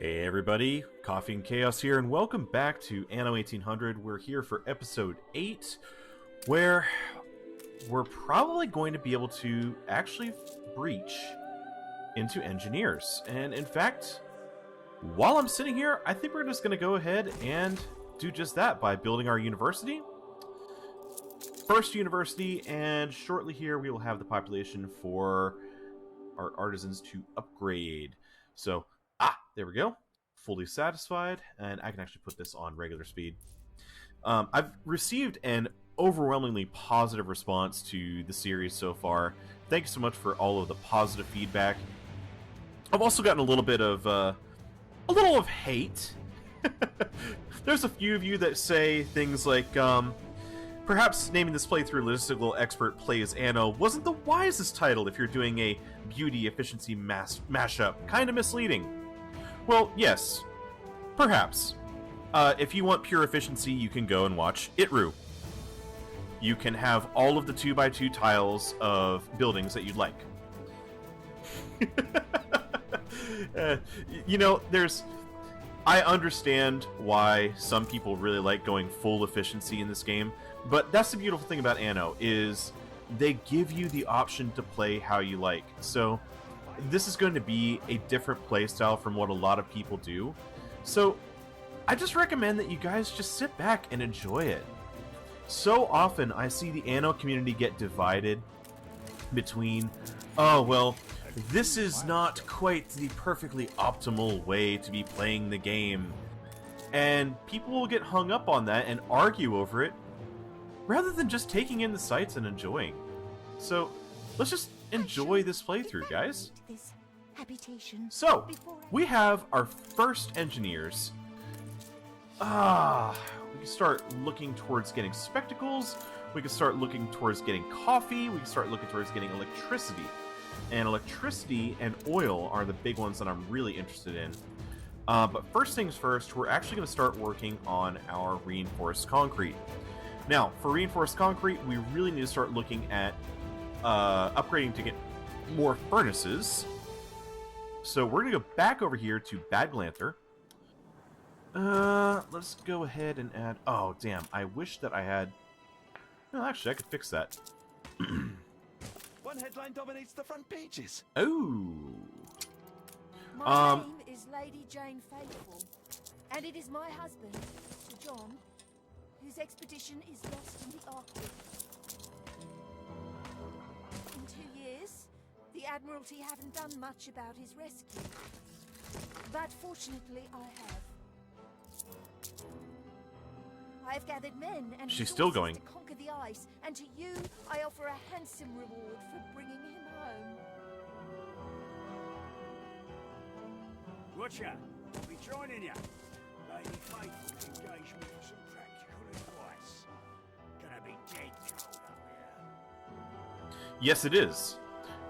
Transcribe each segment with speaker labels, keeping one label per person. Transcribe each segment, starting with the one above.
Speaker 1: Hey everybody, Coffee and Chaos here, and welcome back to Anno 1800. We're here for episode 8, where we're probably going to be able to actually breach into engineers. And in fact, while I'm sitting here, I think we're just going to go ahead and do just that by building our university. First university, and shortly here we will have the population for our artisans to upgrade. So, there we go. Fully satisfied, and I can actually put this on regular speed. I've received an overwhelmingly positive response to the series so far. Thank you so much for all of the positive feedback. I've also gotten a little bit of hate. There's a few of you that say things like, perhaps naming this playthrough Logistical Expert Plays Anno wasn't the wisest title if you're doing a beauty efficiency mashup. Kinda misleading. Well, yes, perhaps. If you want pure efficiency, you can go and watch Itru. You can have all of the 2x2 tiles of buildings that you'd like. I understand why some people really like going full efficiency in this game, but that's the beautiful thing about Anno, is they give you the option to play how you like. So this is going to be a different playstyle from what a lot of people do. So I just recommend that you guys just sit back and enjoy it. So often I see the Anno community get divided between, oh, well, this is not quite the perfectly optimal way to be playing the game. And people will get hung up on that and argue over it, rather than just taking in the sights and enjoying. So let's just enjoy this playthrough, guys. So, we have our first engineers. We can start looking towards getting spectacles. We can start looking towards getting coffee. We can start looking towards getting electricity. And electricity and oil are the big ones that I'm really interested in. But first things first, we're actually going to start working on our reinforced concrete. Now, for reinforced concrete, we really need to start looking at upgrading to get more furnaces. So we're going to go back over here to Bad Glanther. Let's go ahead and add... Oh, damn. I wish that I had... Well, actually, I could fix that.
Speaker 2: One headline dominates the front pages.
Speaker 1: Oh.
Speaker 3: My name is Lady Jane Faithful, and it is my husband, Sir John, whose expedition is lost in the Arctic. In 2 years, the Admiralty haven't done much about his rescue, but fortunately I have. I have gathered men and
Speaker 1: She's still going.
Speaker 3: to conquer the ice, and to you I offer a handsome reward for bringing him home.
Speaker 4: Watcha, we joining ya. Lady Faithful's engagement for some practical advice. Gonna be dead cold up here.
Speaker 1: Yes, it is.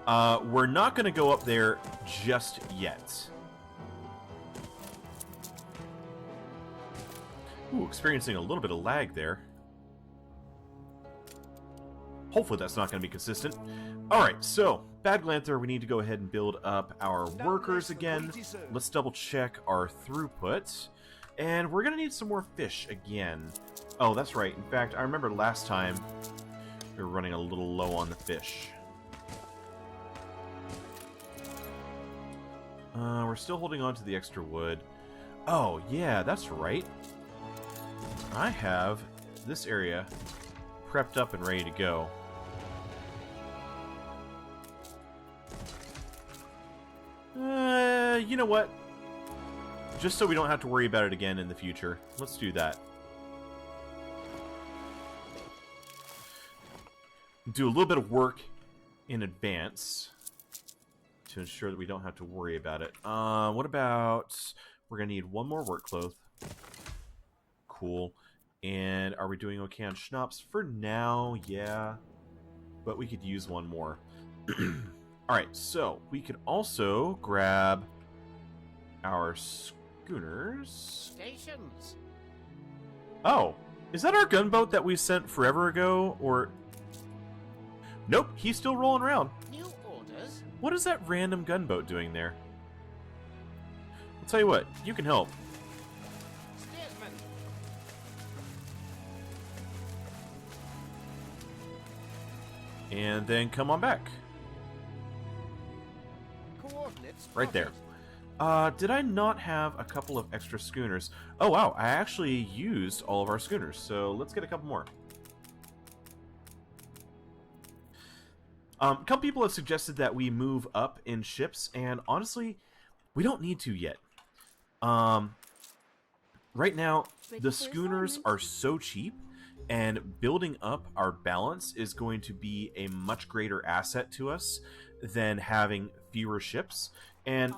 Speaker 1: We're not going to go up there just yet. Ooh, experiencing a little bit of lag there. Hopefully that's not going to be consistent. Alright, so, Bad Glanther, we need to go ahead and build up our workers again. Let's double check our throughput. And we're going to need some more fish again. Oh, that's right. In fact, I remember last time we were running a little low on the fish. We're still holding on to the extra wood. Oh, yeah, that's right. I have this area prepped up and ready to go. You know what? Just so we don't have to worry about it again in the future, let's do that. Do a little bit of work in advance to ensure that we don't have to worry about it. What about... We're going to need one more work cloth. Cool. And are we doing okay on schnapps? For now, yeah. But we could use one more. Alright, so we could also grab our schooners.
Speaker 5: Stations.
Speaker 1: Oh, is that our gunboat that we sent forever ago? Or... Nope, he's still rolling around.
Speaker 5: New orders.
Speaker 1: What is that random gunboat doing there? tell you what, you can help.
Speaker 2: Steersman.
Speaker 1: And then come on back.
Speaker 2: Coordinates.
Speaker 1: Right there.
Speaker 2: plotted.
Speaker 1: Did I not have a couple of extra schooners? Oh, wow. I actually used all of our schooners, so let's get a couple more. A couple people have suggested that we move up in ships, and honestly, we don't need to yet. Right now, the schooners are so cheap, and building up our balance is going to be a much greater asset to us than having fewer ships, and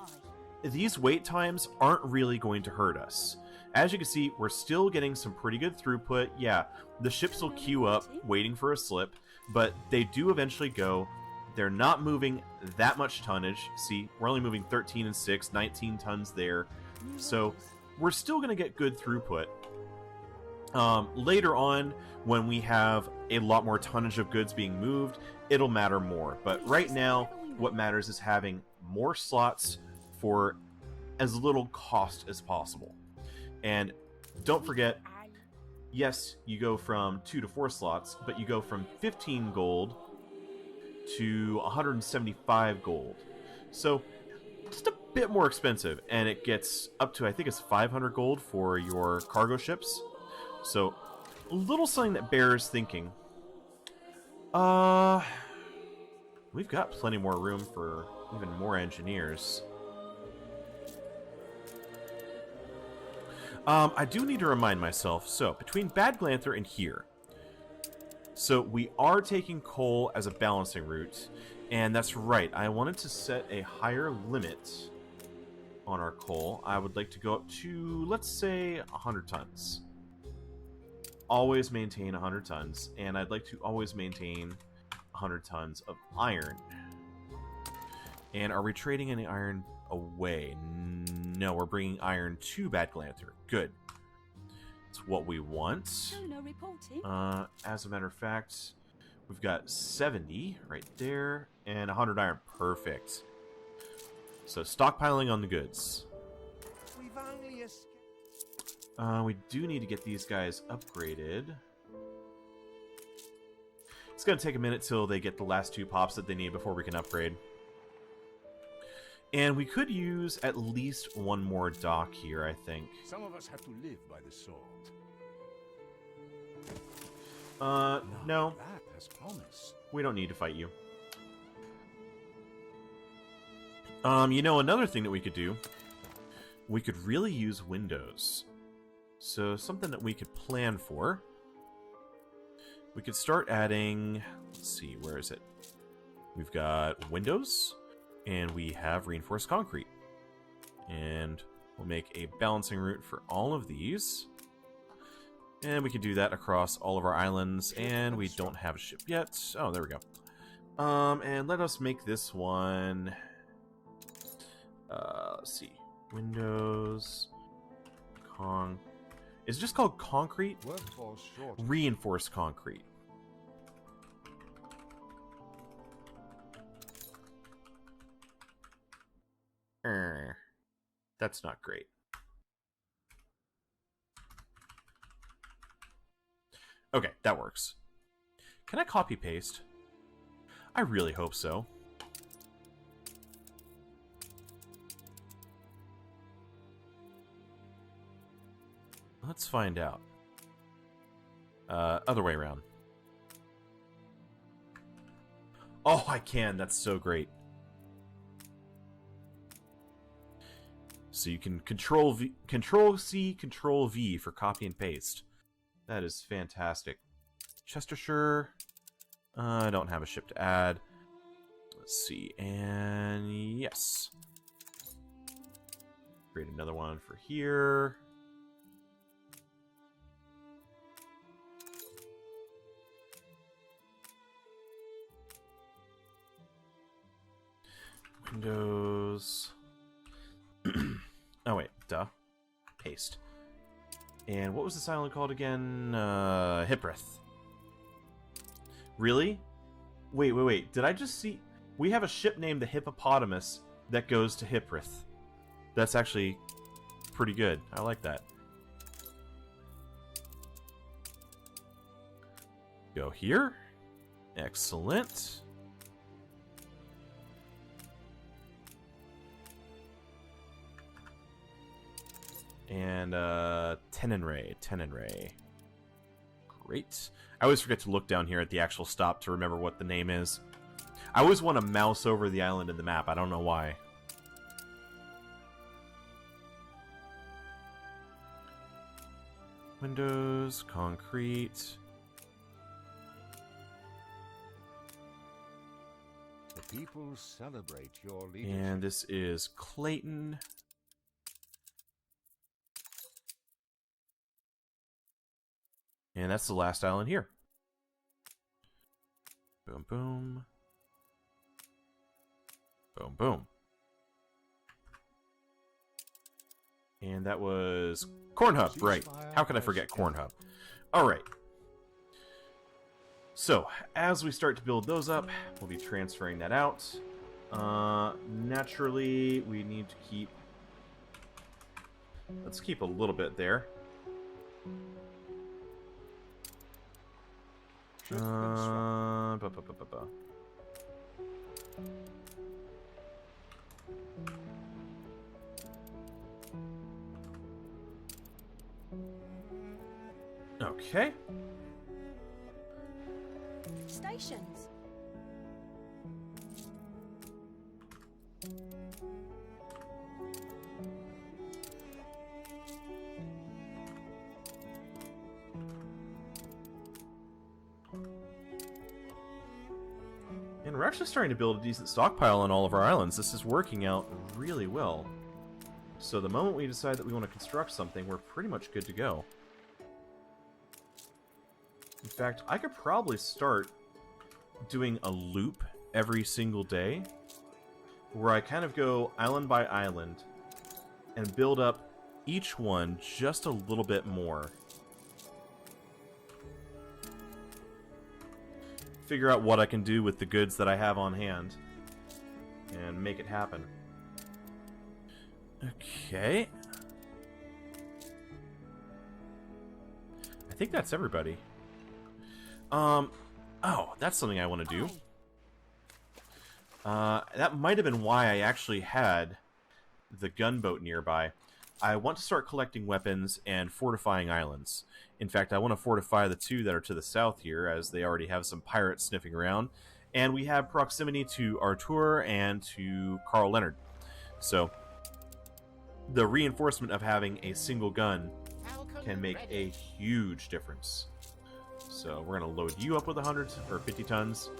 Speaker 1: these wait times aren't really going to hurt us. As you can see, we're still getting some pretty good throughput. Yeah, the ships will queue up waiting for a slip, but they do eventually go. They're not moving that much tonnage. See, we're only moving 13 and 6, 19 tons there. So we're still going to get good throughput. Later on, when we have a lot more tonnage of goods being moved, it'll matter more. But right now, what matters is having more slots for as little cost as possible. And don't forget, yes, you go from 2 to 4 slots, but you go from 15 gold to 175 gold. So just a bit more expensive, and it gets up to, I think it's 500 gold for your cargo ships. So a little something that bears thinking. We've got plenty more room for even more engineers. I do need to remind myself, so between Bad Glanther and here, so we are taking coal as a balancing route, and that's right, I wanted to set a higher limit on our coal. I would like to go up to, let's say, 100 tons. Always maintain 100 tons, and I'd like to always maintain 100 tons of iron. And are we trading any iron away? No, we're bringing iron to Bad Glanther. Good. It's what we want. As a matter of fact, we've got 70 right there, and 100 iron. Perfect. So stockpiling on the goods.
Speaker 2: We've only escaped.
Speaker 1: We do need to get these guys upgraded. It's going to take a minute till they get the last 2 pops that they need before we can upgrade. And we could use at least one more dock here, I think.
Speaker 4: Some of us have to live by the sword.
Speaker 1: No.
Speaker 4: That has promise.
Speaker 1: We don't need to fight you. You know, another thing that we could do, we could really use windows. So something that we could plan for. We could start adding, let's see, where is it? We've got windows, and we have reinforced concrete. And we'll make a balancing route for all of these. And we can do that across all of our islands, and we don't have a ship yet. Oh, there we go. And let us make this one... let's see. Windows... Is it just called concrete? Reinforced concrete. That's not great. Okay, that works. Can I copy paste? I really hope so. Let's find out. Other way around. Oh, I can. That's so great. So you can Control C, Control V for copy and paste. That is fantastic. Chestershire. I don't have a ship to add. Let's see. And yes. Create another one for here. Windows. Oh wait, duh. Paste. And what was this island called again? Hipprith. Really? Wait. Did I just see... We have a ship named the Hippopotamus that goes to Hipprith. That's actually pretty good. I like that. Go here. Excellent. And Tenenray. Great. I always forget to look down here at the actual stop to remember what the name is. I always want to mouse over the island in the map. I don't know why. Windows, concrete.
Speaker 5: The people celebrate your leadership.
Speaker 1: And this is Clayton. And that's the last island here. Boom, boom. Boom, boom. And that was Corn Hub, right. How can I forget Corn Hub? Alright. So, as we start to build those up, we'll be transferring that out. Naturally, we need to keep... Let's keep a little bit there. Ba, ba, ba, ba, ba. Okay.
Speaker 3: Stations.
Speaker 1: And we're actually starting to build a decent stockpile on all of our islands. This is working out really well. So the moment we decide that we want to construct something, we're pretty much good to go. In fact, I could probably start doing a loop every single day where I kind of go island by island and build up each one just a little bit more. Figure out what I can do with the goods that I have on hand and make it happen. Okay. I think that's everybody. Oh, that's something I want to do. That might have been why I actually had the gunboat nearby. I want to start collecting weapons and fortifying islands. In fact, I want to fortify the two that are to the south here, as they already have some pirates sniffing around. And we have proximity to Artur and to Carl Leonard. So, the reinforcement of having a single gun can make a huge difference. So we're going to load you up with 100 or 50 tons.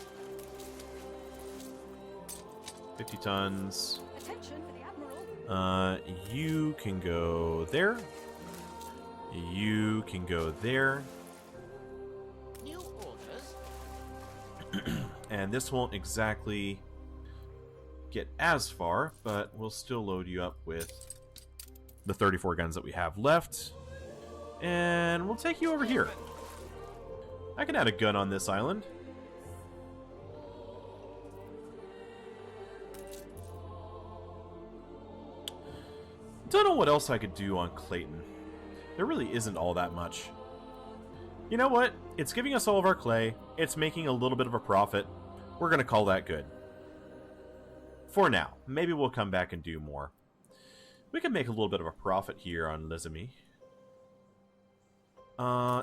Speaker 1: 50 tons.
Speaker 3: Attention for the Admiral.
Speaker 1: You can go there. You can go there.
Speaker 6: New orders.
Speaker 1: And this won't exactly get as far, but we'll still load you up with the 34 guns that we have left. And we'll take you over here. I can add a gun on this island. Don't know what else I could do on Clayton. There really isn't all that much. You know what? It's giving us all of our clay. It's making a little bit of a profit. We're going to call that good. For now. Maybe we'll come back and do more. We can make a little bit of a profit here on Lizami.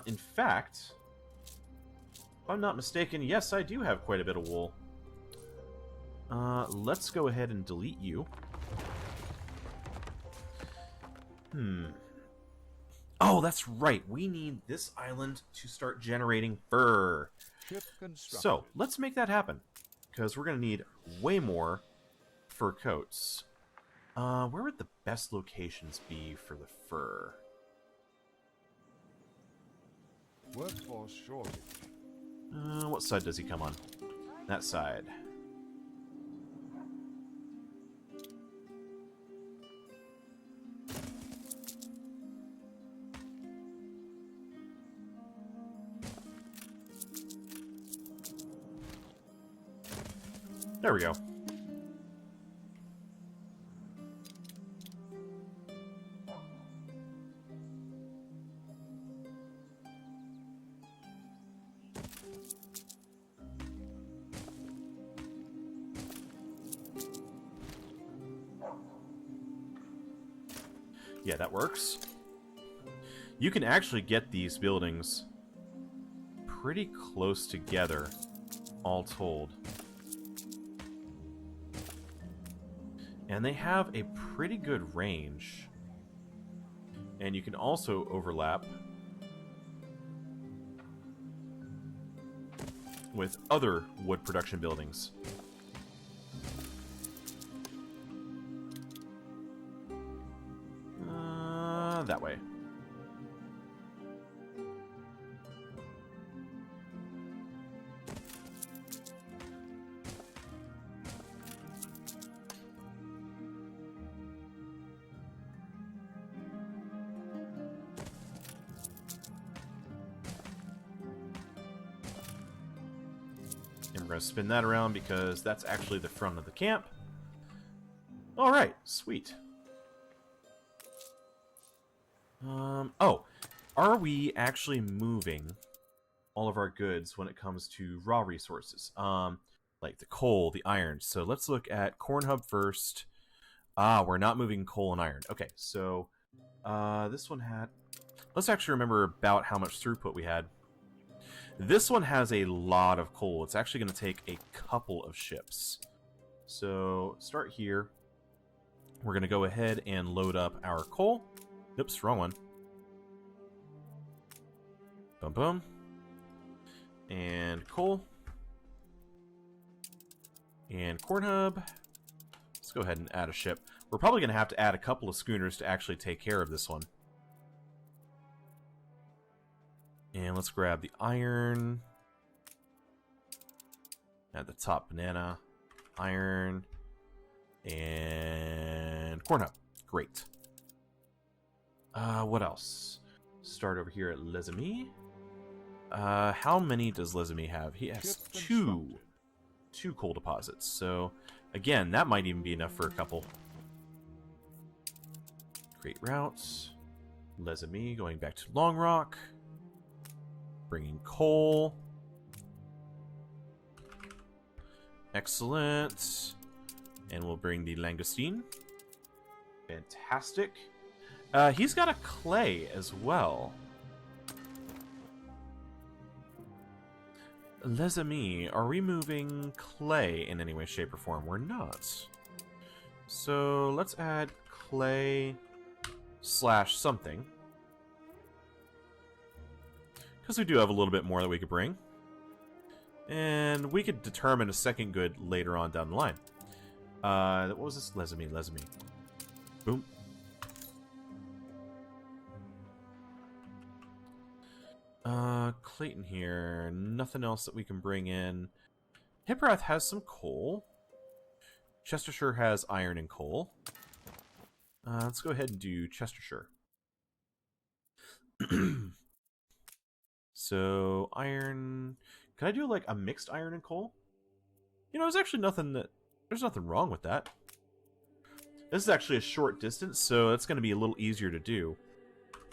Speaker 1: In fact... if I'm not mistaken, yes, I do have quite a bit of wool. Let's go ahead and delete you. Oh, that's right. We need this island to start generating fur.
Speaker 5: Ship constructed.
Speaker 1: So, let's make that happen. Because we're going to need way more fur coats. Where would the best locations be for the fur?
Speaker 5: Workforce shortage.
Speaker 1: What side does he come on? That side. There we go. Yeah, that works. You can actually get these buildings pretty close together, all told. And they have a pretty good range. And you can also overlap with other wood production buildings. That way. And we're going to spin that around because that's actually the front of the camp. Alright, sweet. Oh, are we actually moving all of our goods when it comes to raw resources? Like the coal, the iron. So let's look at Corn Hub first. We're not moving coal and iron. Okay, so this one had... Let's actually remember about how much throughput we had. This one has a lot of coal. It's actually going to take a couple of ships. So start here. We're going to go ahead and load up our coal. Oops, wrong one. Boom, boom. And coal. And Corn Hub. Let's go ahead and add a ship. We're probably going to have to add a couple of schooners to actually take care of this one. And let's grab the iron. At the top, banana, iron, and Corn Hub. Great. What else? Start over here at Les Amis. How many does Les Amis have? He has two coal deposits. So, again, that might even be enough for a couple. Great routes. Les Amis going back to Long Rock. Bringing coal. Excellent. And we'll bring the Langoustine. Fantastic. He's got a clay as well. Les Amis, are we moving clay in any way, shape, or form? We're not. So let's add clay / something. Because we do have a little bit more that we could bring. And we could determine a second good later on down the line. What was this? Les Amis, Les Amis. Boom. Clayton here. Nothing else that we can bring in. Hipprath has some coal. Chestershire has iron and coal. Let's go ahead and do Chestershire. So, iron... Can I do, like, a mixed iron and coal? You know, there's actually nothing that... There's nothing wrong with that. This is actually a short distance, so it's going to be a little easier to do.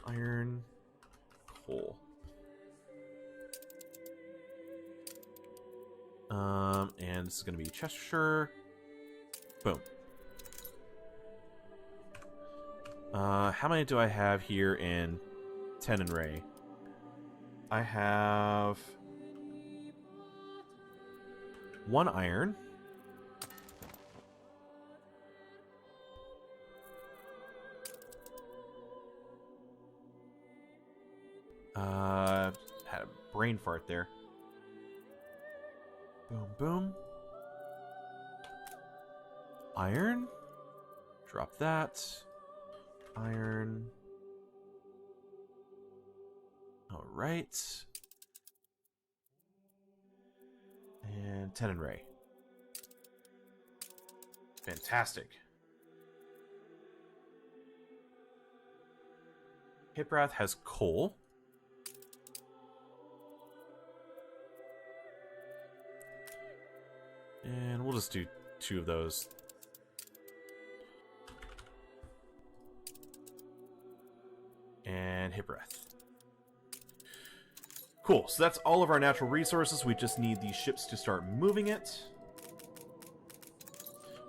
Speaker 1: Iron... Coal. And this is going to be Chestershire. Boom. How many do I have here in Tenenray? I have 1 iron. Had a brain fart there. Boom, boom. Iron. Drop that. Iron. Alright. And Tenenray. Fantastic. Hipprath has coal. And we'll just do 2 of those. And Hipprath. Cool, so that's all of our natural resources. We just need these ships to start moving it.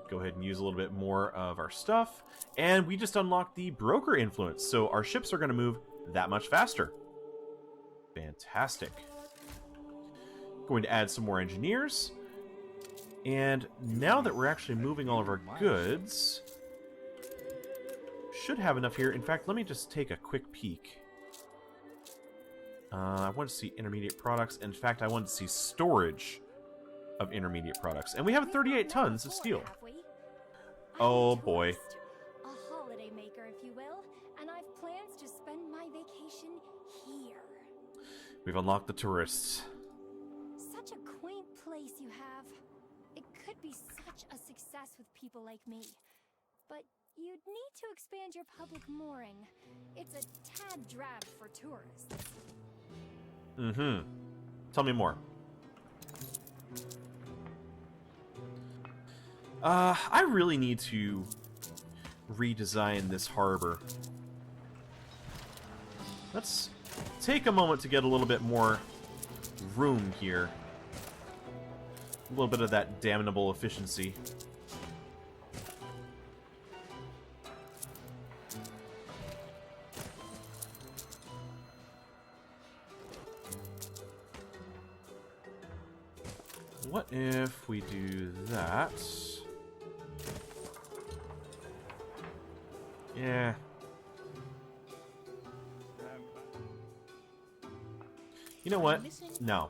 Speaker 1: Go ahead and use a little bit more of our stuff. And we just unlocked the broker influence, so our ships are going to move that much faster. Fantastic. Going to add some more engineers. And now that we're actually moving all of our goods, should have enough here. In fact, let me just take a quick peek. I want to see intermediate products. In fact, I want to see storage of intermediate products. And we have 38 tons of steel. Oh boy.
Speaker 7: A holiday maker, if you will, and I've plans to spend my vacation here.
Speaker 1: We've unlocked the tourists.
Speaker 7: Such a quaint place you have. It could be such a success with people like me. But you'd need to expand your public mooring. It's a tad drab for tourists.
Speaker 1: Mm-hmm. Tell me more. I really need to redesign this harbor. Let's take a moment to get a little bit more room here. A little bit of that damnable efficiency. What if we do that? Yeah. You know what? No.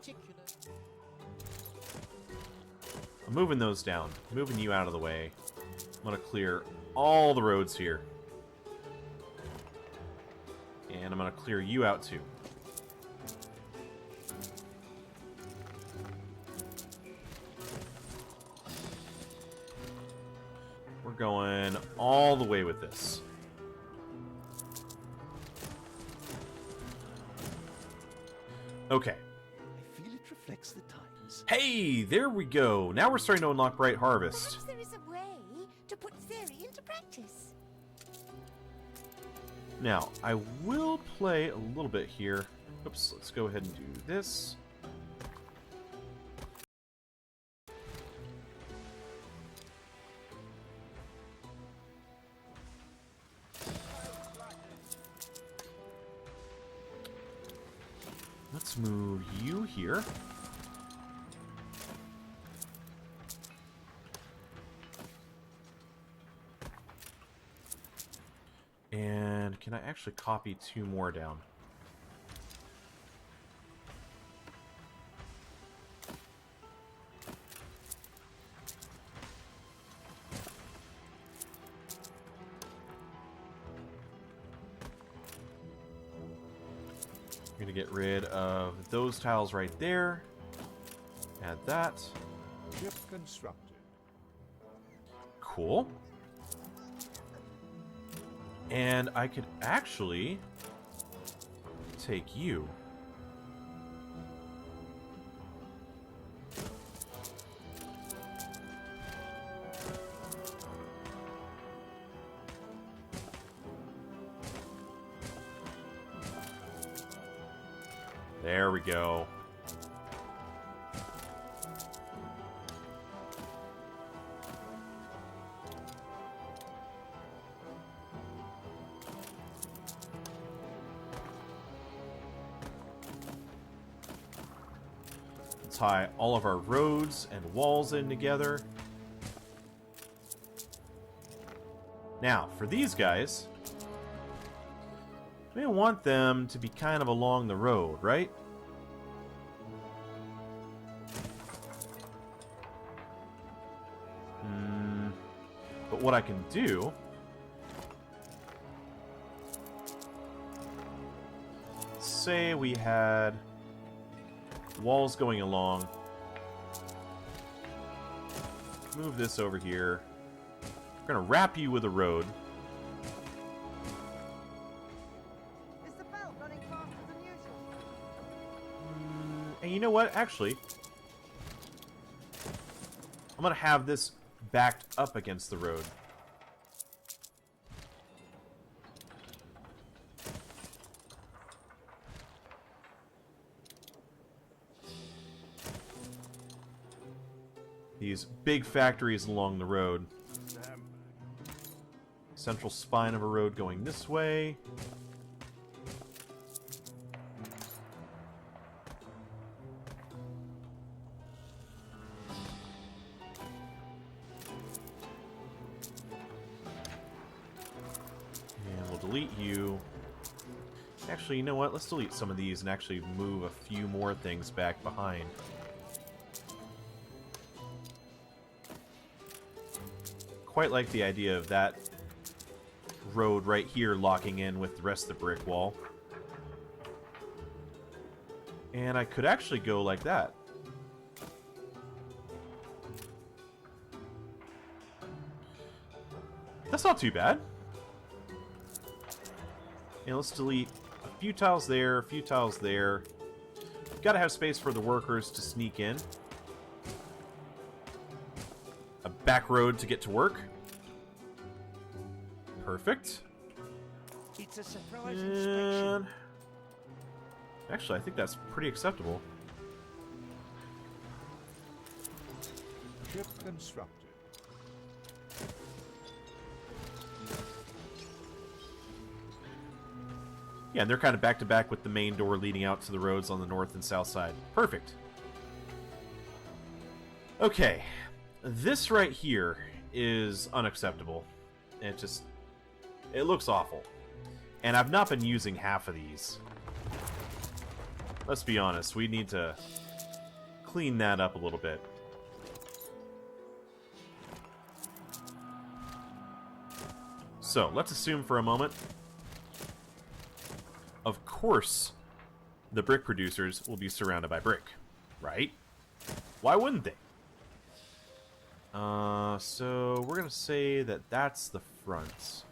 Speaker 1: I'm moving those down. Moving you out of the way. I'm going to clear all the roads here. And I'm going to clear you out too. We're going all the way with this. Okay.
Speaker 2: I feel it reflects the times.
Speaker 1: Hey, there we go. Now we're starting to unlock Bright Harvest.
Speaker 3: Perhaps there is a way to put theory into practice.
Speaker 1: Now, I will play a little bit here. Oops, let's go ahead and do this. Let's move you here. And can I actually copy 2 more down? I'm going to get rid of those tiles right there. Add that.
Speaker 5: Ship constructed.
Speaker 1: Cool. And I could actually take you. There we go. Tie all of our roads and walls in together. Now, for these guys, we want them to be kind of along the road, right? But what I can do... say we had walls going along. Move this over here. We're going to wrap you with a road.
Speaker 6: Is the belt running faster than usual?
Speaker 1: And you know what? Actually, I'm going to have this backed up against the road. These big factories along the road. central spine of a road going this way. And we'll delete you. Actually, you know what? Let's delete some of these and actually move a few more things back behind. Quite like the idea of that road right here locking in with the rest of the brick wall. And I could actually go like that. That's not too bad. And let's delete a few tiles there, a few tiles there. Gotta have space for the workers to sneak in. A back road to get to work. Perfect.
Speaker 2: It's a surprise inspection.
Speaker 1: And actually, I think that's pretty acceptable.
Speaker 5: Ship constructed.
Speaker 1: Yeah, and they're kind of back to back with the main door leading out to the roads on the north and south side. Perfect. Okay, this right here is unacceptable. It looks awful. And I've not been using half of these. Let's be honest, we need to clean that up a little bit. So, let's assume for a moment. Of course, the brick producers will be surrounded by brick, right? Why wouldn't they? So we're gonna say that that's the front.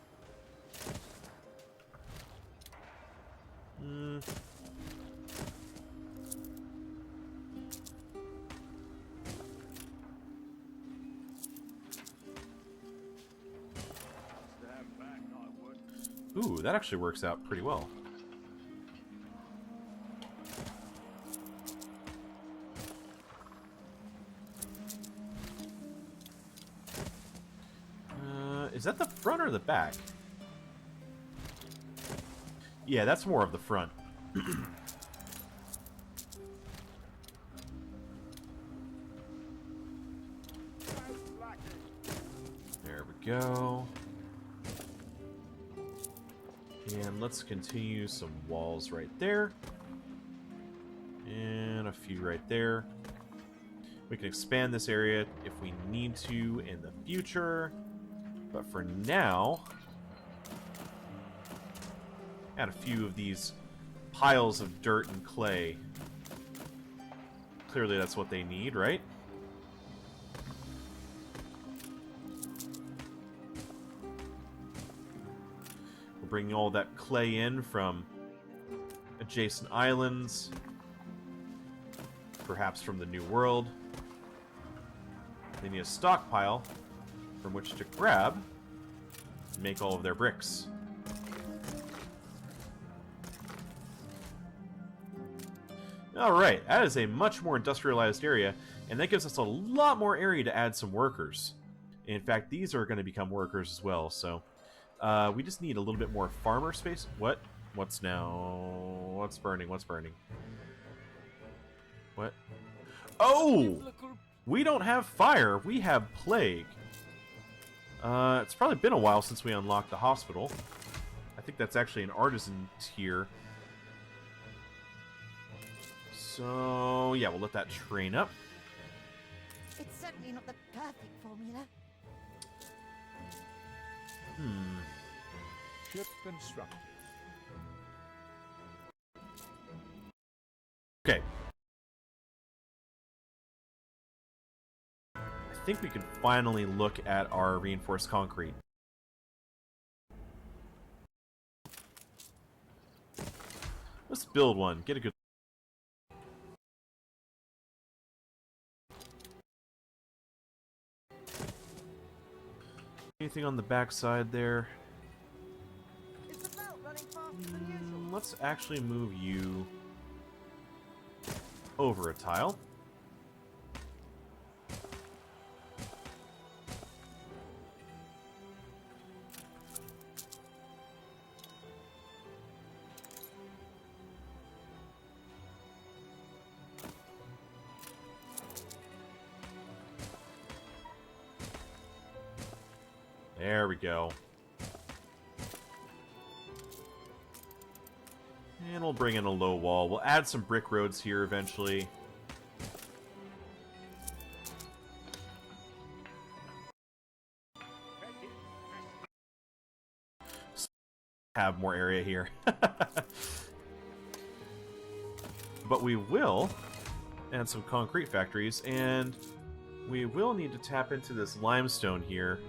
Speaker 1: Ooh, that actually works out pretty well. Is that the front or the back? Yeah, that's more of the front. There we go. And let's continue some walls right there. And a few right there. We can expand this area if we need to in the future. But for now, add a few of these piles of dirt and clay. Clearly that's what they need, right? We're bringing all that clay in from adjacent islands, perhaps from the New World. They need a stockpile from which to grab and make all of their bricks. Alright, that is a much more industrialized area, and that gives us a lot more area to add some workers. In fact, these are going to become workers as well, so we just need a little bit more farmer space. What? What's now? What's burning? What's burning? What? Oh! We don't have fire, we have plague. It's probably been a while since we unlocked the hospital. I think that's actually an artisan tier. So, yeah, we'll let that train up.
Speaker 6: It's certainly not the perfect formula.
Speaker 5: Ship constructed.
Speaker 1: Okay. I think we can finally look at our reinforced concrete. Let's build one. Get a good... Anything on the back side there?
Speaker 6: Is the belt running faster than usual?
Speaker 1: Let's actually move you over a tile. There we go. And we'll bring in a low wall. We'll add some brick roads here eventually. Have more area here. But we will add some concrete factories, and we will need to tap into this limestone here.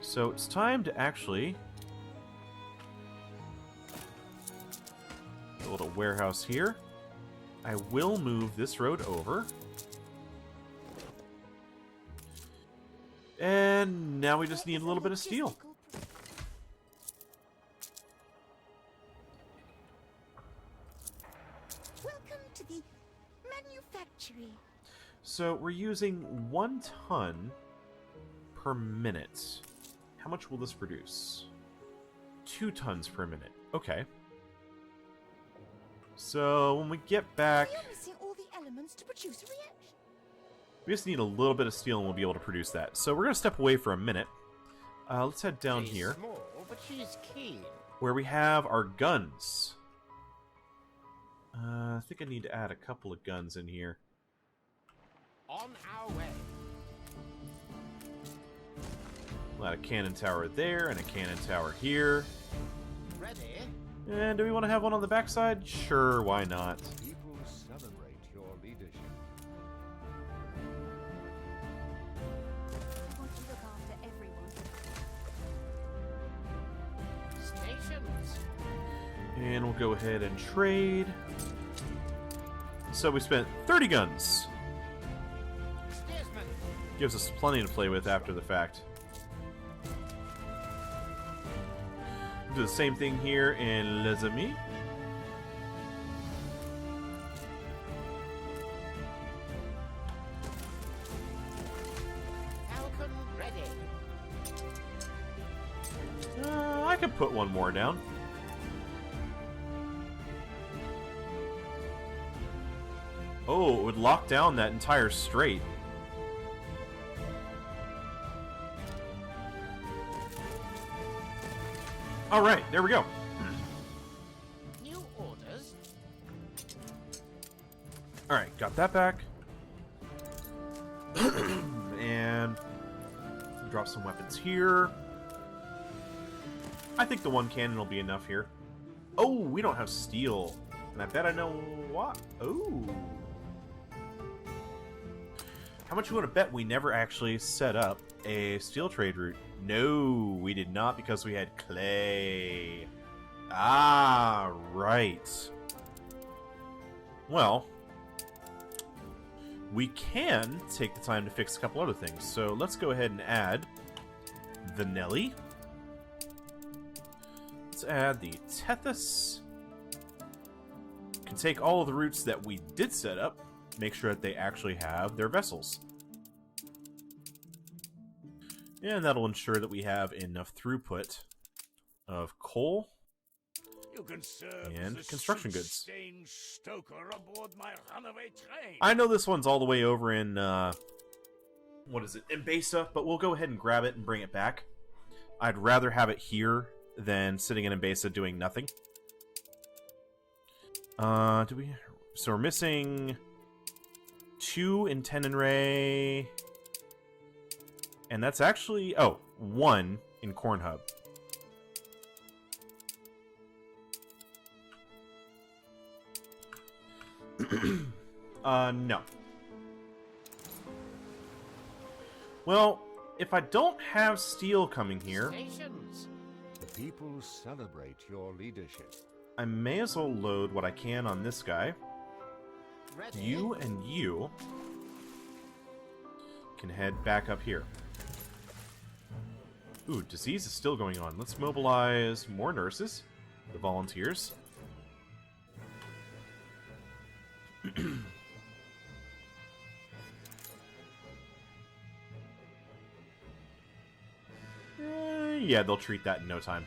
Speaker 1: So it's time to actually build a warehouse here. I will move this road over. And now we just need a little bit of steel.
Speaker 3: Welcome to the manufactory.
Speaker 1: So we're using 1 ton per minute. How much will this produce? 2 tons per minute. Okay. So when we get back,
Speaker 3: You're missing all the elements to produce a reaction.
Speaker 1: we just need a little bit of steel and we'll be able to produce that. So we're going to step away for a minute. Let's head down
Speaker 8: She's
Speaker 1: here
Speaker 8: small, but she's keen.
Speaker 1: where we have our guns. I think I need to add a couple of guns in here.
Speaker 8: On our way.
Speaker 1: We'll add a cannon tower there and a cannon tower here.
Speaker 8: Ready?
Speaker 1: And do we want to have one on the backside? Sure, why not?
Speaker 5: People celebrate your leadership.
Speaker 7: I want to look after everyone.
Speaker 8: Stations.
Speaker 1: And we'll go ahead and trade. So we spent 30 guns.
Speaker 8: Steersman.
Speaker 1: Gives us plenty to play with after the fact. Do the same thing here in Les Amis.
Speaker 8: Falcon ready.
Speaker 1: I could put one more down. Oh, it would lock down that entire strait. Alright, there we go.
Speaker 8: New orders.
Speaker 1: Alright, got that back. And drop some weapons here. I think the 1 cannon will be enough here. Oh, we don't have steel. And I bet I know what. Oh. How much you want to bet we never actually set up a steel trade route? No, we did not because we had clay. Ah, right. Well, we can take the time to fix a couple other things. So let's go ahead and add the Nelly. Let's add the Tethys. Can take all of the routes that we did set up, make sure that they actually have their vessels. And that'll ensure that we have enough throughput of coal
Speaker 4: You can serve
Speaker 1: and
Speaker 4: as a
Speaker 1: construction goods.
Speaker 4: soot-stained stoker aboard my runaway train.
Speaker 1: I know this one's all the way over in, what is it, in Besa, but we'll go ahead and grab it and bring it back. I'd rather have it here than sitting in Besa doing nothing. So we're missing 2 in Tenenray. And that's actually, 1 in Corn Hub. No. Well, if I don't have steel coming here,
Speaker 8: Stations.
Speaker 5: The people celebrate your leadership.
Speaker 1: I may as well load what I can on this guy.
Speaker 8: Ready.
Speaker 1: You and you can head back up here. Ooh, disease is still going on. Let's mobilize more nurses, the volunteers. Yeah, they'll treat that in no time.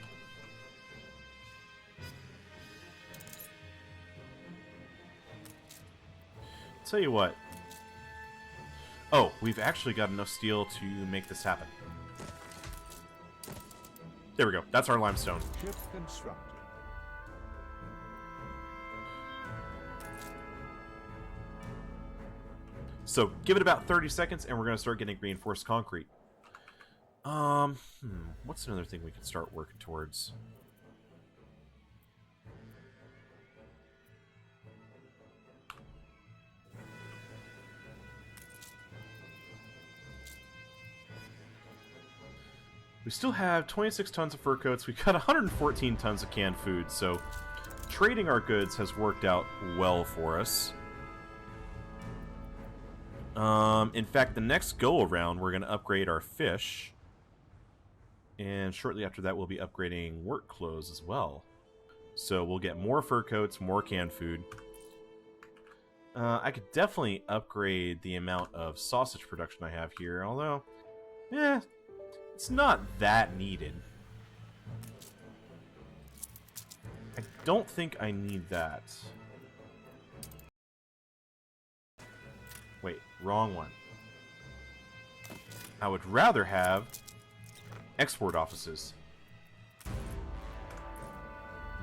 Speaker 1: Tell you what. Oh, we've actually got enough steel to make this happen. There we go. That's our limestone.
Speaker 5: Ship constructed.
Speaker 1: So give it about 30 seconds, and we're going to start getting reinforced concrete. What's another thing we can start working towards? We still have 26 tons of fur coats. We've got 114 tons of canned food, so trading our goods has worked out well for us. In fact, the next go-around, we're going to upgrade our fish. And shortly after that, we'll be upgrading work clothes as well. So we'll get more fur coats, more canned food. I could definitely upgrade the amount of sausage production I have here, although, it's not that needed. I don't think I need that. Wait, wrong one. I would rather have export offices.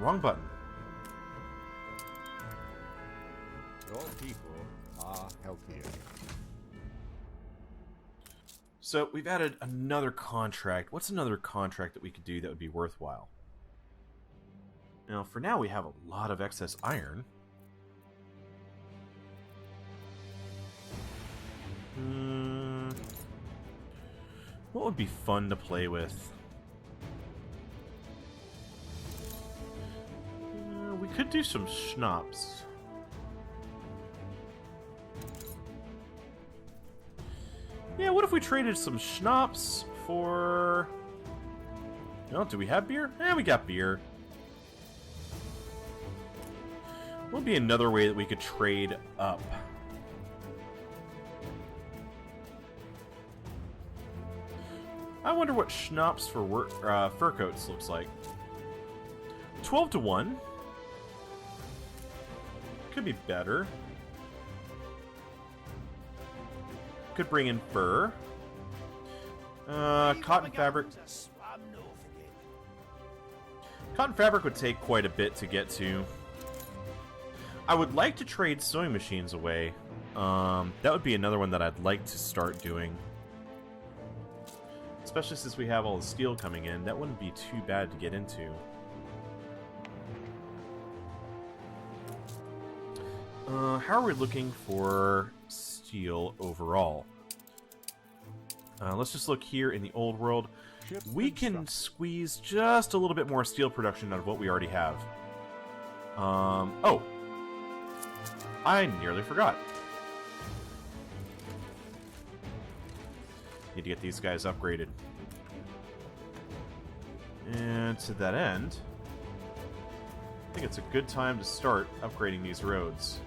Speaker 1: Wrong button.
Speaker 5: Your people are healthy again.
Speaker 1: So we've added another contract. What's another contract that we could do that would be worthwhile? Now, for now, we have a lot of excess iron. What would be fun to play with? We could do some schnapps. Yeah, what if we traded some schnapps for... No, do we have beer? We got beer. What would be another way that we could trade up? I wonder what schnapps for fur coats looks like. 12 to 1. Could be better. Could bring in fur. Cotton fabric. Cotton fabric would take quite a bit to get to. I would like to trade sewing machines away. That would be another one that I'd like to start doing. Especially since we have all the steel coming in, that wouldn't be too bad to get into. How are we looking for steel overall? Let's just look here in the old world. We can squeeze just a little bit more steel production out of what we already have. Oh! I nearly forgot. Need to get these guys upgraded. And to that end, I think it's a good time to start upgrading these roads.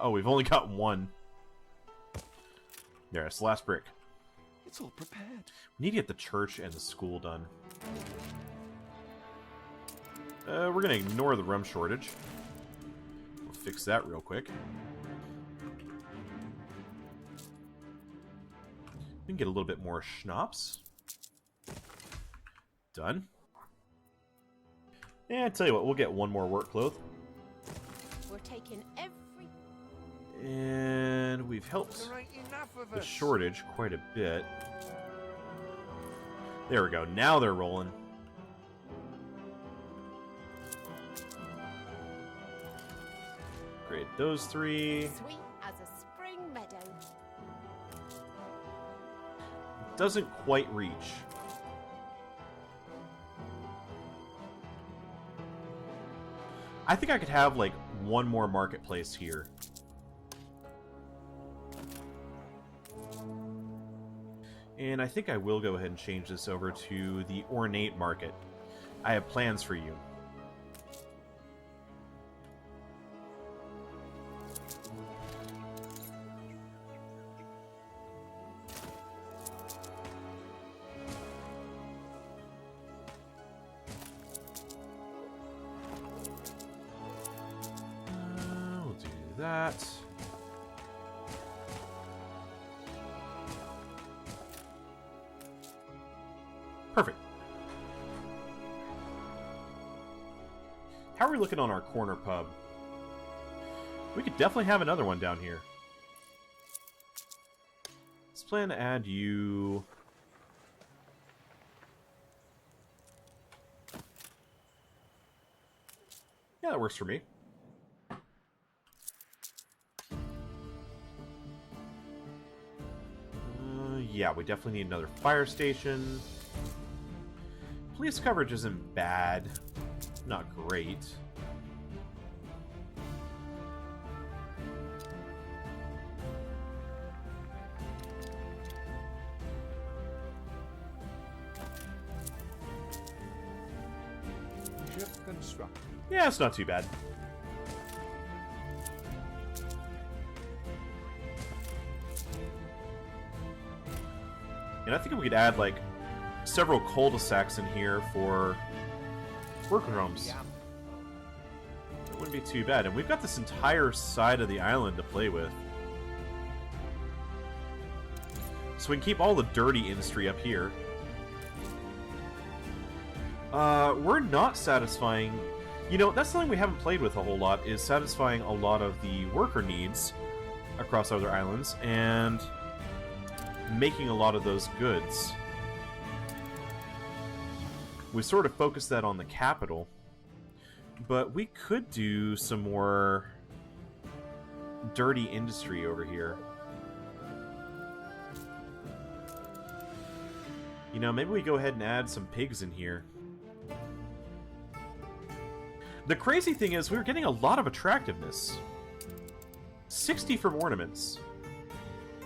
Speaker 1: Oh, we've only got one. There, it's the last brick.
Speaker 2: It's all prepared.
Speaker 1: We need to get the church and the school done. We're going to ignore the rum shortage. We'll fix that real quick. We can get a little bit more schnapps. Done. And I tell you what, we'll get one more work cloth.
Speaker 8: We're taking every...
Speaker 1: And we've helped
Speaker 4: There ain't enough of
Speaker 1: the
Speaker 4: us.
Speaker 1: shortage quite a bit. There we go. Now they're rolling. Great. Those three.
Speaker 8: Sweet as a spring meadow.
Speaker 1: Doesn't quite reach. I think I could have, like, one more marketplace here. And I think I will go ahead and change this over to the ornate market. I have plans for you. that. Perfect. How are we looking on our corner pub? We could definitely have another one down here. Let's plan to add you... Yeah, that works for me. Yeah, we definitely need another fire station. Police coverage isn't bad. Not great.
Speaker 5: Ship constructed.
Speaker 1: Yeah, it's not too bad. And I think we could add, like, several cul-de-sacs in here for worker homes. It wouldn't be too bad. And we've got this entire side of the island to play with. So we can keep all the dirty industry up here. We're not satisfying... You know, that's something we haven't played with a whole lot, is satisfying a lot of the worker needs across other islands, and making a lot of those goods. We sort of focused that on the capital, but we could do some more dirty industry over here. You know, maybe we go ahead and add some pigs in here. The crazy thing is, we were getting a lot of attractiveness. 60 from ornaments.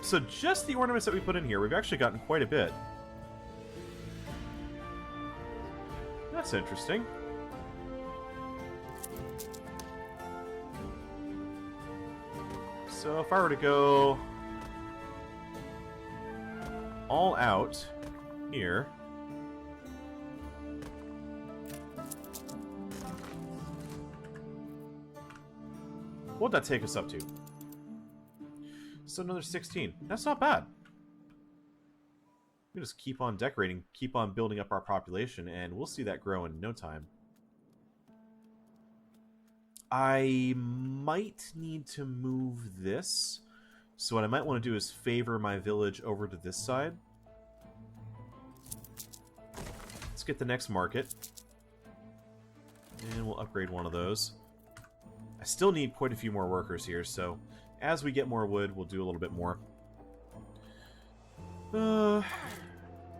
Speaker 1: So just the ornaments that we put in here, we've actually gotten quite a bit. That's interesting. So if I were to go all out here... What'd that take us up to? So another 16. That's not bad. We just keep on decorating, keep on building up our population, and we'll see that grow in no time. I might need to move this. So what I might want to do is favor my village over to this side. Let's get the next market. And we'll upgrade one of those. I still need quite a few more workers here, so as we get more wood, we'll do a little bit more.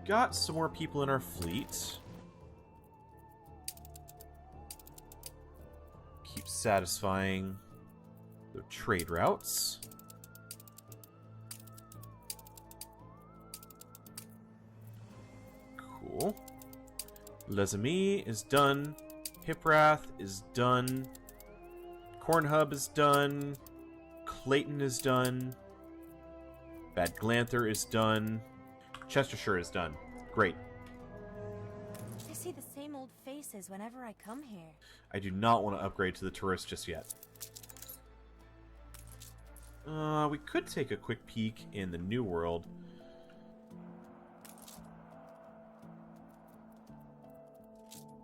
Speaker 1: Got some more people in our fleet. Keep satisfying the trade routes. Cool. Les Amis is done. Hiprath is done. Corn Hub is done. Clayton is done. Bad Glanther is done. Chestershire is done. Great.
Speaker 8: I see the same old faces whenever I come here.
Speaker 1: I do not want to upgrade to the tourist just yet. We could take a quick peek in the New World.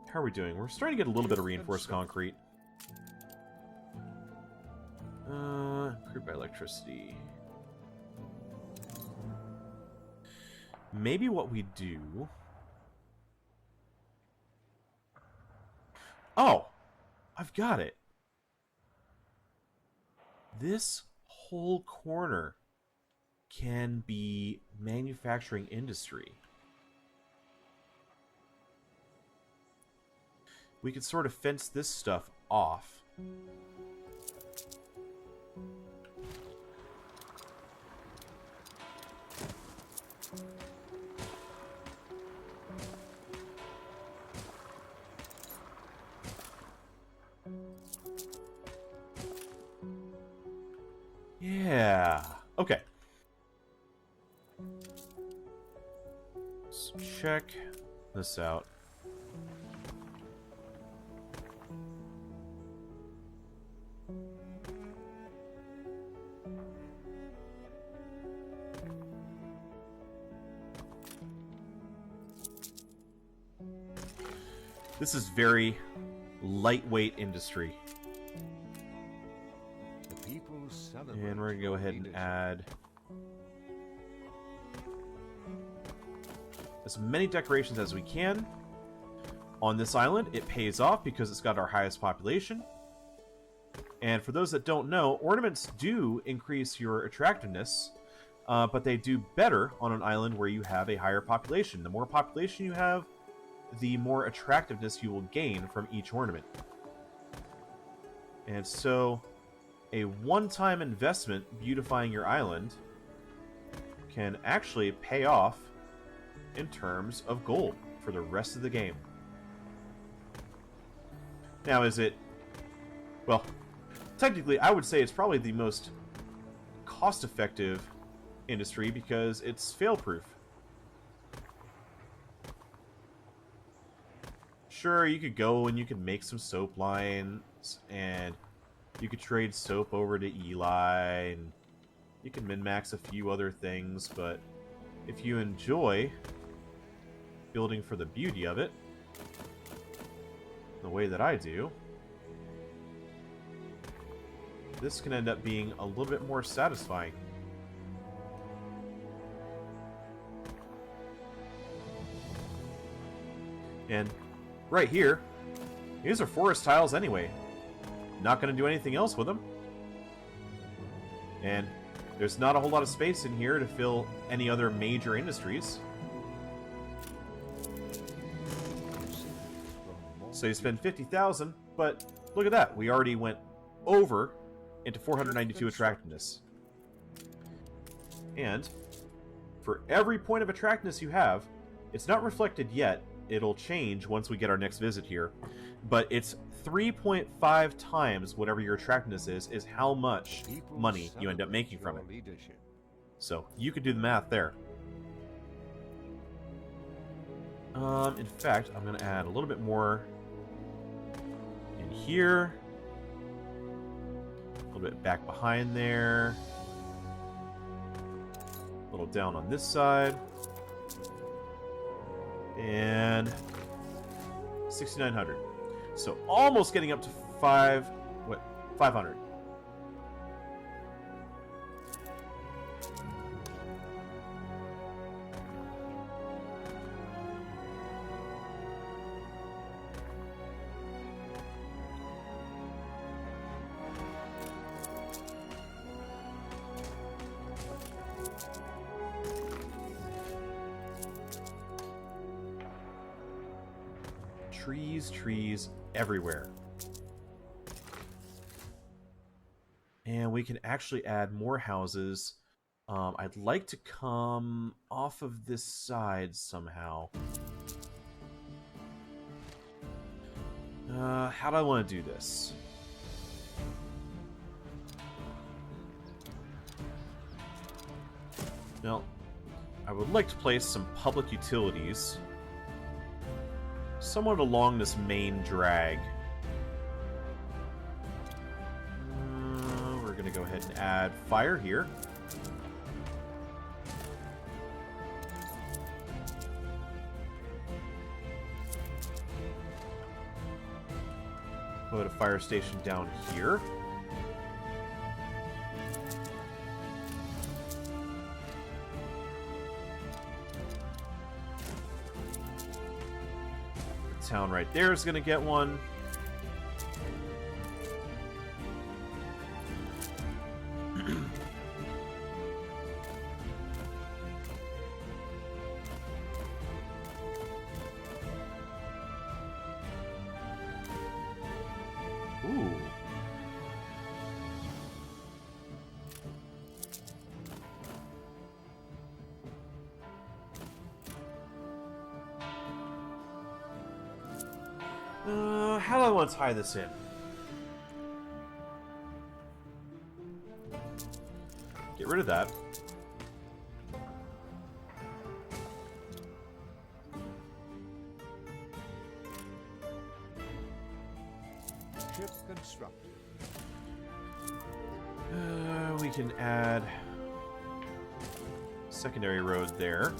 Speaker 1: How are we doing? We're starting to get a little bit of reinforced concrete. Crude by electricity. Maybe what we do... Oh! I've got it! This whole corner can be manufacturing industry. We could sort of fence this stuff off. Yeah. Okay. Let's check this out. This is very lightweight industry.
Speaker 5: The people celebrate
Speaker 1: And we're going to go ahead and
Speaker 5: leadership.
Speaker 1: add as many decorations as we can. On this island, it pays off because it's got our highest population. And for those that don't know, ornaments do increase your attractiveness, but they do better on an island where you have a higher population. The more population you have, the more attractiveness you will gain from each ornament. And so, a one-time investment beautifying your island can actually pay off in terms of gold for the rest of the game. Now, is it... Well, technically, I would say it's probably the most cost-effective industry because it's fail-proof. Sure, you could go and you could make some soap lines, and you could trade soap over to Eli, and you can min-max a few other things, but if you enjoy building for the beauty of it, the way that I do, this can end up being a little bit more satisfying. And right here, these are forest tiles anyway. Not going to do anything else with them. And there's not a whole lot of space in here to fill any other major industries. So you spend 50,000, but look at that. We already went over into 492 attractiveness. And for every point of attractiveness you have, it's not reflected yet. It'll change once we get our next visit here. But it's 3.5 times whatever your attractiveness is how much
Speaker 5: People
Speaker 1: money you end up making from it.
Speaker 5: celebrate your leadership.
Speaker 1: So you could do the math there. In fact, I'm going to add a little bit more in here. A little bit back behind there. A little down on this side. And 6,900. So almost getting up to 500. Trees everywhere. And we can actually add more houses. I'd like to come off of this side somehow. How do I want to do this? Well, I would like to place some public utilities somewhat along this main drag. We're going to go ahead and add fire here. Put a fire station down here. Town right there is going to get one. Ooh. How do I want to tie this in? Get rid of that.
Speaker 5: Ship constructed.
Speaker 1: We can add secondary road there.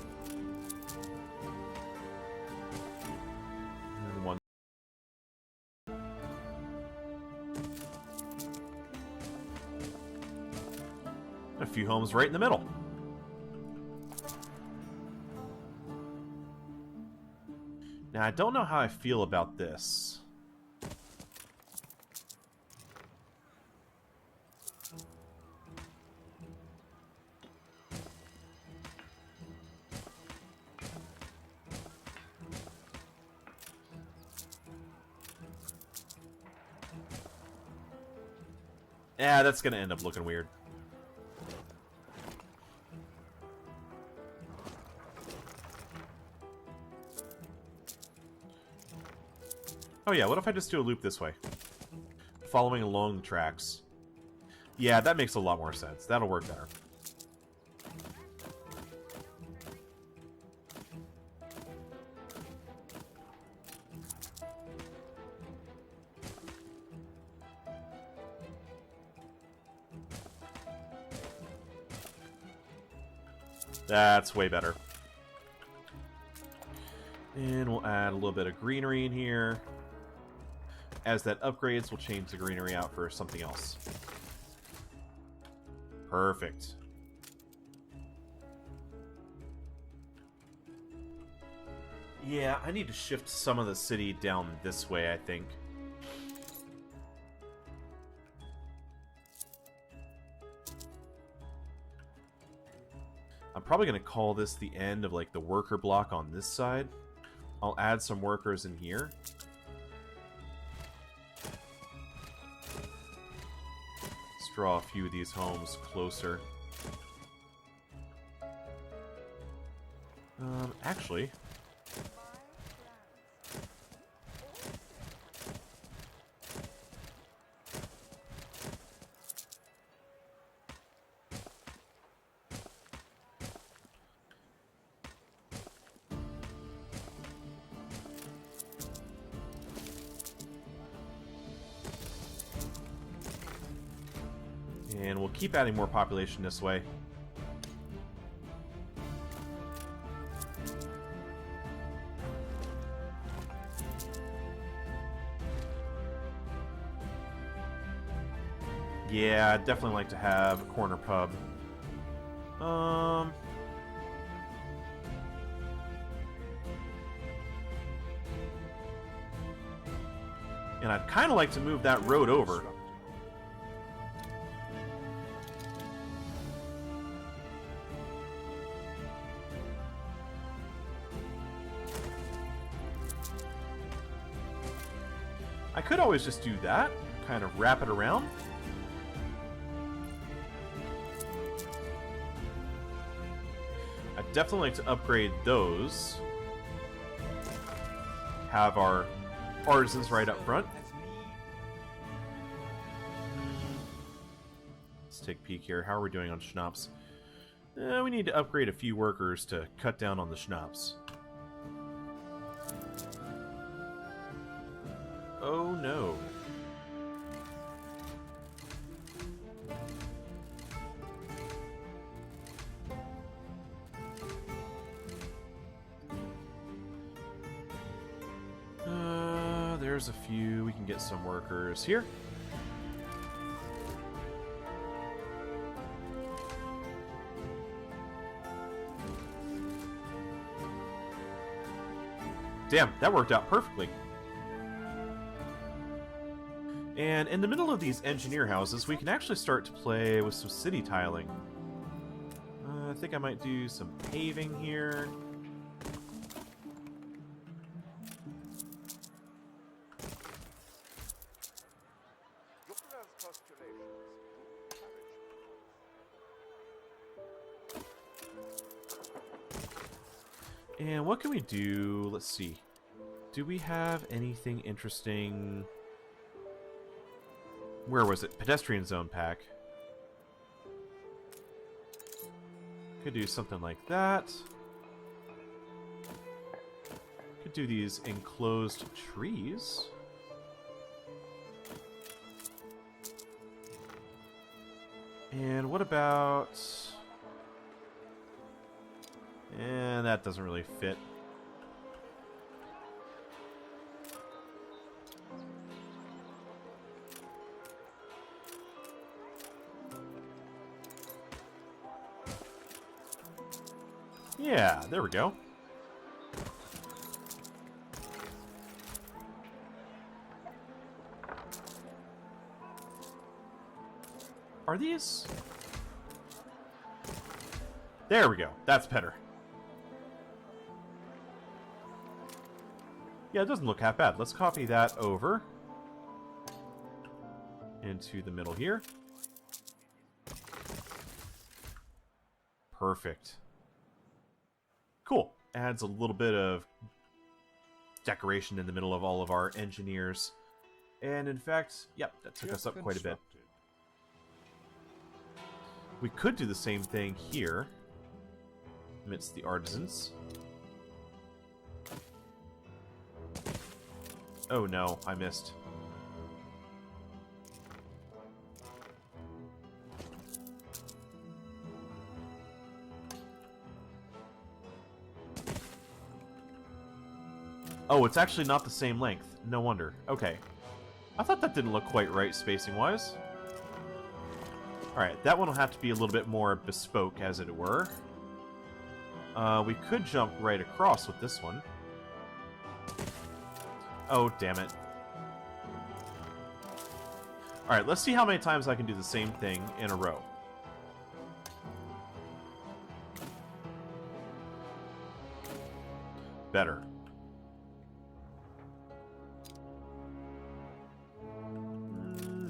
Speaker 1: A few homes right in the middle. Now, I don't know how I feel about this. Yeah, that's going to end up looking weird. Oh yeah, what if I just do a loop this way? Following along the tracks. Yeah, that makes a lot more sense. That'll work better. That's way better. And we'll add a little bit of greenery in here. As that upgrades, we'll change the greenery out for something else. Perfect. Yeah, I need to shift some of the city down this way, I think. I'm probably going to call this the end of like the worker block on this side. I'll add some workers in here. Let's draw a few of these homes closer. Actually... and we'll keep adding more population this way. Yeah, I'd definitely like to have a corner pub. And I'd kind of like to move that road over. I could always just do that, kind of wrap it around. I'd definitely like to upgrade those. Have our artisans right up front. Let's take a peek here. How are we doing on schnapps? We need to upgrade a few workers to cut down on the schnapps. Oh no. There's a few. We can get some workers here. Damn, that worked out perfectly. And in the middle of these engineer houses, we can actually start to play with some city tiling. I think I might do some paving here. And what can we do? Let's see. Do we have anything interesting? Where was it? Pedestrian zone pack. Could do something like that. Could do these enclosed trees. And what about... And that doesn't really fit. Yeah, there we go. Are these? There we go. That's better. Yeah, it doesn't look half bad. Let's copy that over into the middle here. Perfect. Cool. Adds a little bit of decoration in the middle of all of our engineers. And in fact, yep, that took us up quite a bit. We could do the same thing here amidst the artisans. Oh no, I missed. Oh, it's actually not the same length. No wonder. Okay. I thought that didn't look quite right spacing-wise. Alright, that one will have to be a little bit more bespoke, as it were. We could jump right across with this one. Oh, damn it. Alright, let's see how many times I can do the same thing in a row. Better.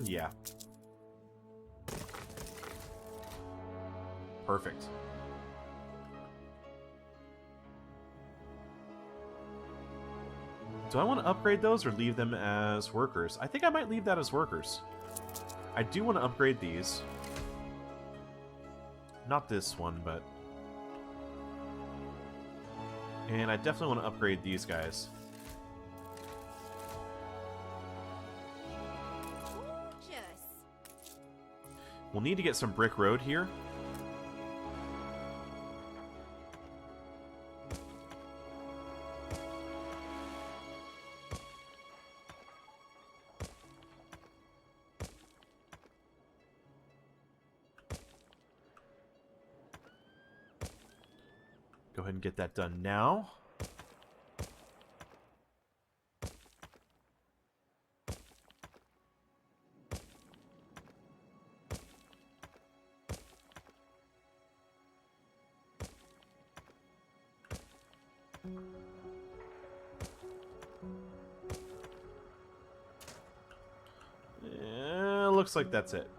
Speaker 1: Yeah. Perfect. Do I want to upgrade those or leave them as workers? I think I might leave that as workers. I do want to upgrade these. Not this one, but... And I definitely want to upgrade these guys.
Speaker 7: Gorgeous.
Speaker 1: We'll need to get some brick road here. Go ahead and get that done now. Looks like that's it.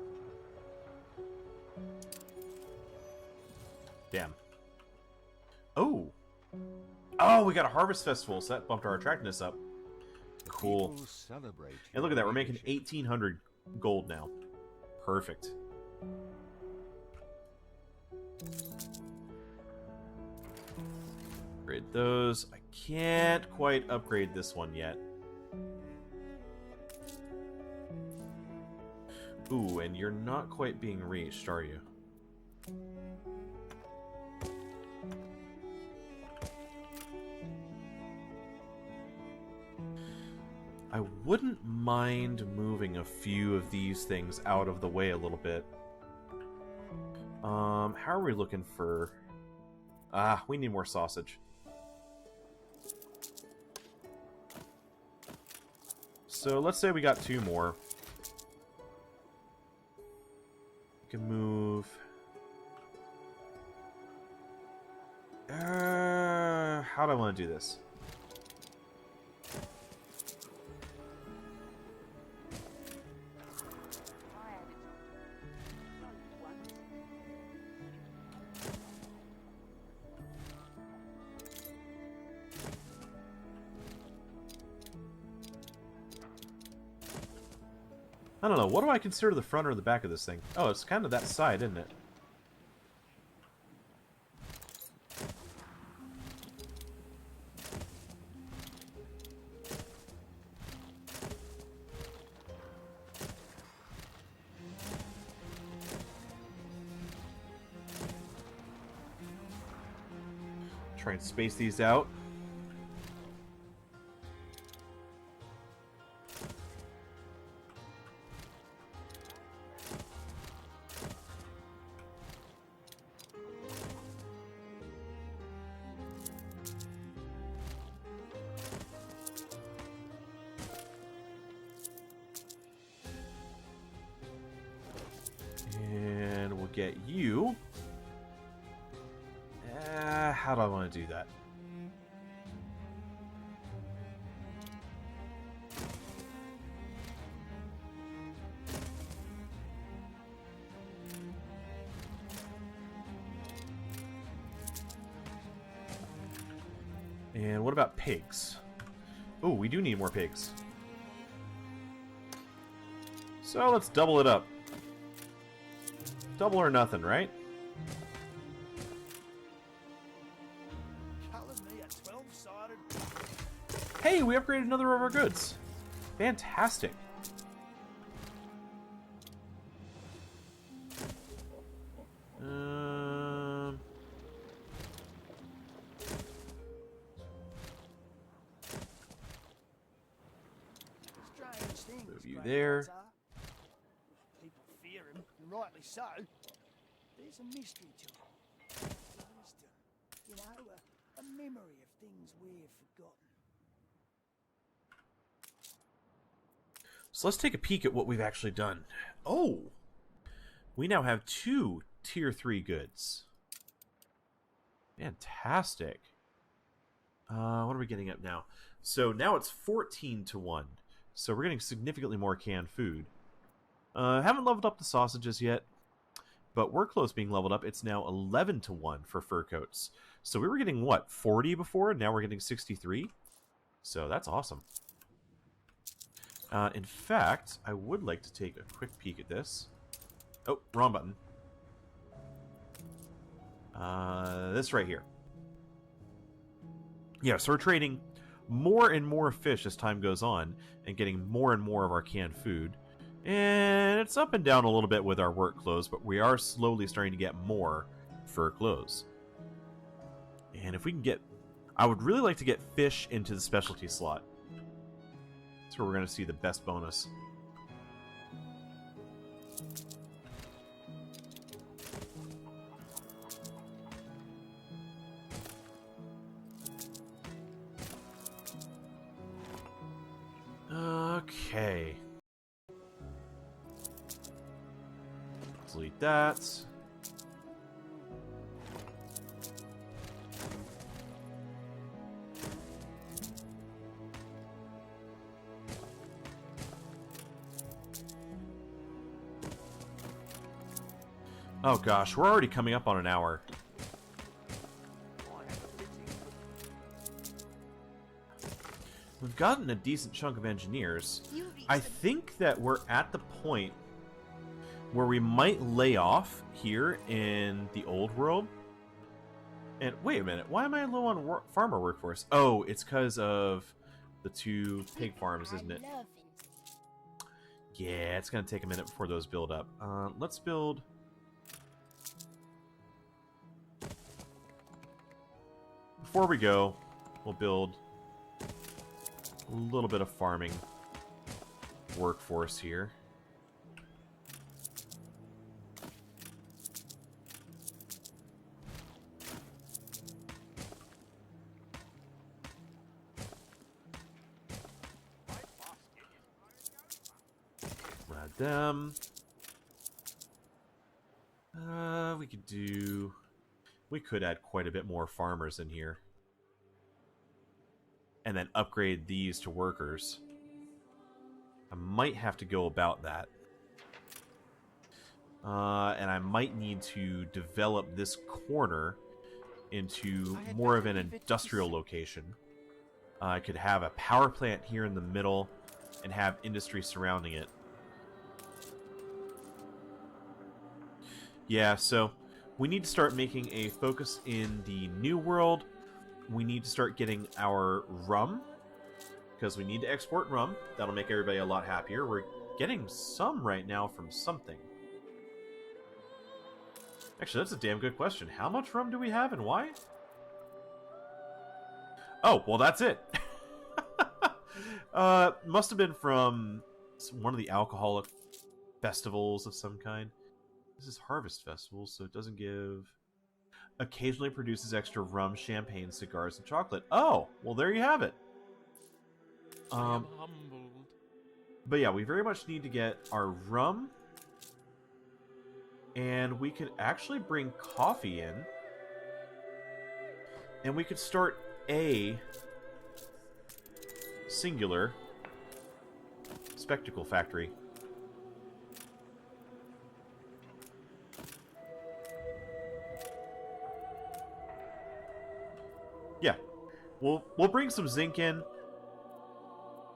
Speaker 1: Damn. Oh! Oh, we got a harvest festival, so that bumped our attractiveness up. Cool. And look at that, we're making 1,800 gold now. Perfect. Upgrade those. I can't quite upgrade this one yet. Ooh, and you're not quite being reached, are you? I wouldn't mind moving a few of these things out of the way a little bit. How are we looking for... Ah, we need more sausage. So let's say we got 2 more. We can move... how do I want to do this? I don't know, what do I consider the front or the back of this thing? Oh, it's kind of that side, isn't it? Try and space these out. get you. How do I want to do that? And what about pigs? Oh, we do need more pigs. So let's double it up. Double or nothing, right?
Speaker 2: Calling me a 12-sided.
Speaker 1: Hey, we upgraded another of our goods. Fantastic.
Speaker 2: Strange things.
Speaker 1: Move you
Speaker 2: great
Speaker 1: there.
Speaker 2: ones are. People fear him, and rightly so. There's a mystery to him. Wisdom. You know, a memory of things we've forgotten.
Speaker 1: So let's take a peek at what we've actually done. Oh! We now have 2 tier 3 goods. Fantastic. What are we getting up now? So now it's 14 to 1. So we're getting significantly more canned food. Haven't leveled up the sausages yet, but we're close being leveled up. It's now 11 to 1 for fur coats. So we were getting, what, 40 before? Now we're getting 63? So that's awesome. In fact, I would like to take a quick peek at this. Oh, wrong button. This right here. Yeah, so we're trading more and more fish as time goes on and getting more and more of our canned food. And it's up and down a little bit with our work clothes, but we are slowly starting to get more fur clothes. And if we can get... I would really like to get fish into the specialty slot. That's where we're going to see the best bonus. Okay. Delete that. Oh gosh, we're already coming up on an hour. We've gotten a decent chunk of engineers. I think that we're at the point where we might lay off here in the old world. And wait a minute, why am I low on farmer workforce? Oh, it's because of the 2 pig farms, isn't it? Yeah, it's going to take a minute before those build up. Let's build... Before we go, we'll build a little bit of farming workforce here. Add them. We could add quite a bit more farmers in here. And then upgrade these to workers. I might have to go about that. And I might need to develop this corner into more of an industrial location. I could have a power plant here in the middle and have industry surrounding it. Yeah, so we need to start making a focus in the New World. We need to start getting our rum, because we need to export rum. That'll make everybody a lot happier. We're getting some right now from something. Actually, that's a damn good question. How much rum do we have and why? Oh, well, that's it. Must have been from one of the alcoholic festivals of some kind. This is Harvest Festival, so it doesn't give... Occasionally produces extra rum, champagne, cigars, and chocolate. Oh, well, there you have it.
Speaker 9: I am humbled.
Speaker 1: But yeah, we very much need to get our rum And we could actually bring coffee in. And we could start a singular spectacle factory. Yeah. We'll bring some zinc in.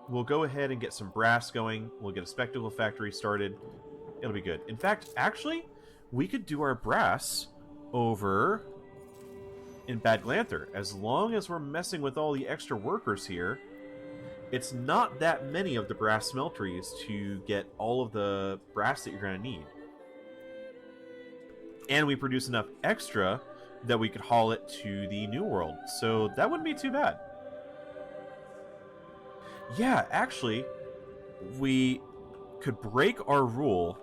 Speaker 1: We'll go ahead and get some brass going. We'll get a spectacle factory started. It'll be good. In fact, actually, we could do our brass over in Bad Glanther. As long as we're messing with all the extra workers here, it's not that many of the brass smelteries to get all of the brass that you're going to need. And we produce enough extra that we could haul it to the New World. So that wouldn't be too bad. Yeah, actually, we could break our rule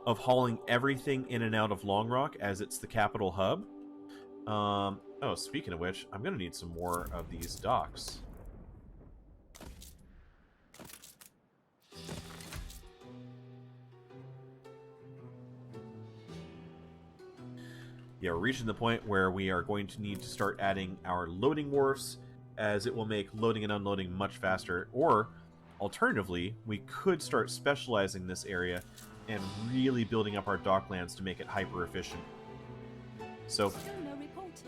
Speaker 1: of hauling everything in and out of Long Rock as it's the capital hub. Oh, speaking of which, I'm going to need some more of these docks. Yeah, we're reaching the point where we are going to need to start adding our loading wharfs, as it will make loading and unloading much faster. Or, alternatively, we could start specializing this area and really building up our docklands to make it hyper efficient. So,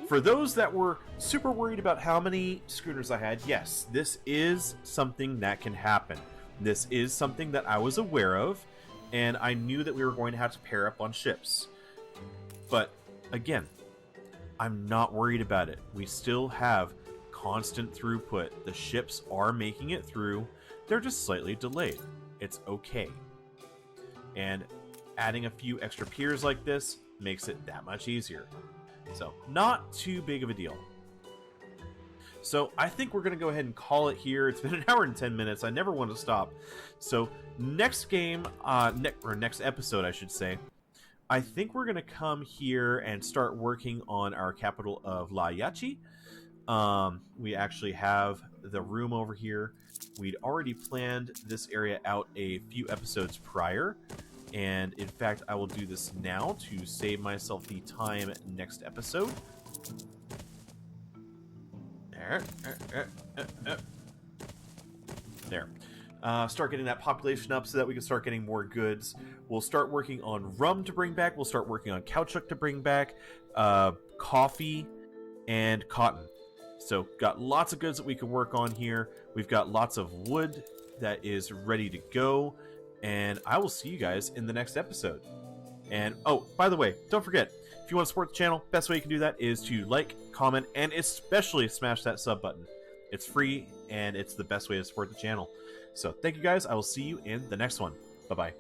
Speaker 1: for those that were super worried about how many schooners I had, yes, this is something that can happen. This is something that I was aware of, and I knew that we were going to have to pair up on ships. But again, I'm not worried about it. We still have constant throughput. The ships are making it through. They're just slightly delayed. It's okay. And adding a few extra piers like this makes it that much easier. So, not too big of a deal. So, I think we're going to go ahead and call it here. It's been an hour and 10 minutes. I never want to stop. So, next game, next episode, I should say, I think we're going to come here and start working on our capital of La Yachi. We actually have the room over here. We'd already planned this area out a few episodes prior. And in fact, I will do this now to save myself the time next episode. There. Start getting that population up so that we can start getting more goods. We'll start working on rum to bring back. We'll start working on caoutchouc to bring back, coffee, and cotton. So, got lots of goods that we can work on here. We've got lots of wood that is ready to go. And I will see you guys in the next episode. And, oh, by the way, don't forget, if you want to support the channel, best way you can do that is to like, comment, and especially smash that sub button. It's free, and it's the best way to support the channel. So, thank you guys. I will see you in the next one. Bye-bye.